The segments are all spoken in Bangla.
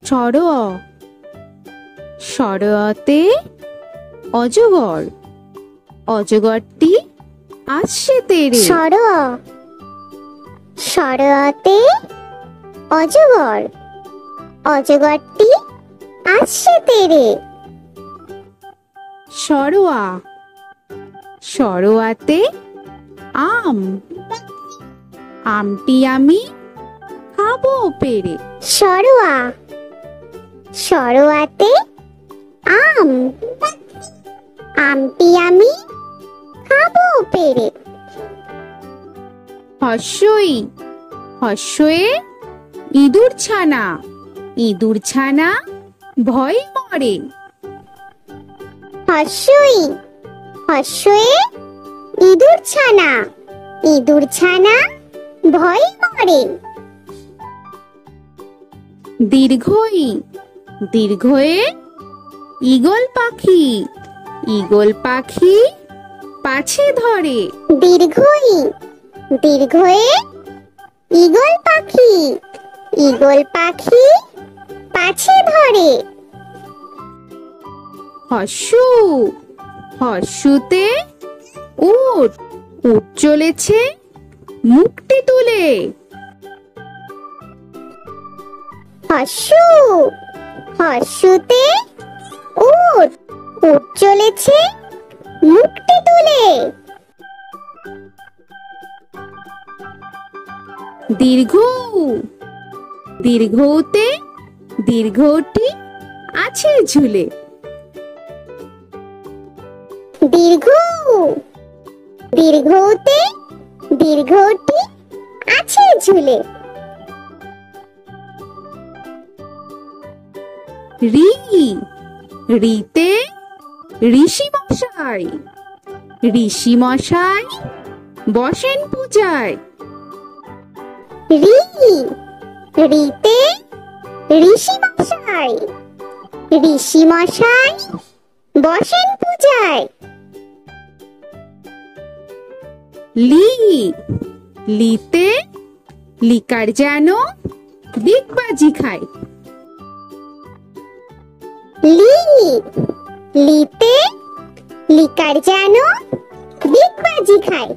সর সরতে অজগর, অজগরটি আসছে তেড়ে। সরতে অজগর, অজগরটি আসছে তেড়ে। সরোয়া সরোয়াতে আম, আমটি আমি খাবো পেড়ে। সরোয়া সরোয়াতে আম, আমটি আমি খাবো পেড়ে। হর্ষই হর্ষয়ে ইঁদুর ছানা, ইঁদুর ছানা ভয় মরে। হর্ষই হর্ষয়ে ইঁদুর ছানা, ইঁদুর ছানা ভয় মরে। দীর্ঘই দীর্ঘয়ে ঈগল পাখি, ঈগল পাখি পাছে ধরে। দীর্ঘই দীর্ঘয়ে ঈগল পাখি, ঈগল পাখি পাছে ধরে। হর্ষু হর্ষুতে উট, উট চলেছে মুখটি তুলে। হর্ষু হর্ষুতে উট, উট চলেছে মুখটি তুলে। দীর্ঘ দীর্ঘতে দীর্ঘটি আছে ঝুলে। দীর্ঘ দীর্ঘতে দীর্ঘটি আছে ঝুলে। রি রিতে ঋষি মশাই, ঋষি মশাই বসেন পূজায়। রি রিতে ঋষি মশাই, ঋষি মশাই বসেন পূজায়। লি লিতে লিকার যেন ডিগবাজি খায়। লি লিতে লিকার যেন ডিগবাজি খায়।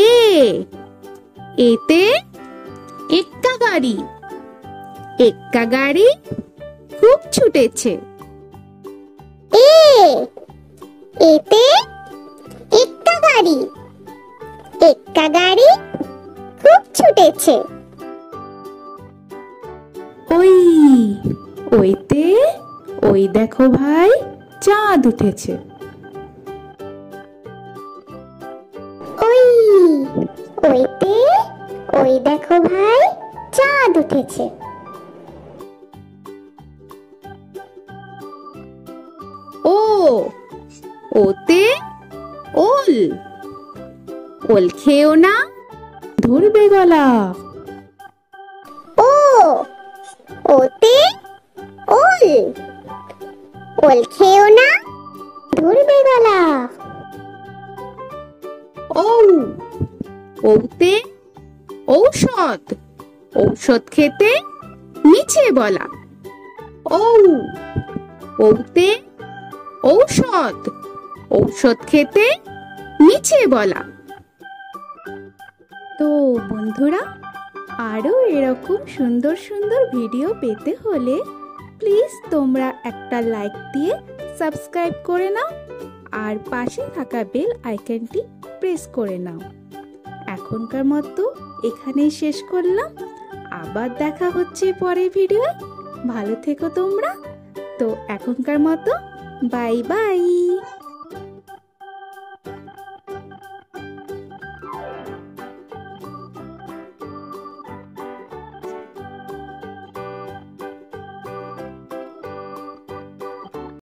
এ এতে এক্কা গাড়ি, এক্কা গাড়ি খুব ছুটেছে। এ এতে এক্কা গাড়ি, এক্কা গাড়ি খুব ছুটেছে। ওই ওইতে ওই দেখো ভাই চাঁদ উঠেছে। ওই ওইতে ওই দেখো ভাই চাঁদ উঠেছে। ও ওতে ওল, ওল খেও না ধরবে গলা। ও ওতে ওল, ওল খেও না ধরবে গলা। ঔ ওতে ঔষধ, ঔষধ খেতে মিছে বলা। ঔ ওতে ঔষধ, ঔষধ খেতে মিছে বলা। তো বন্ধুরা, আরো এরকম সুন্দর সুন্দর ভিডিও পেতে হলে প্লিজ তোমরা একটা লাইক দিয়ে সাবস্ক্রাইব করে নাও আর পাশে থাকা বেল আইকনটি প্রেস করে নাও। এখনকার মতো এখানেই শেষ করলাম, আবার দেখা হচ্ছে পরের ভিডিও। ভালো থেকো তোমরা। তো এখনকার মতো বাই বাই।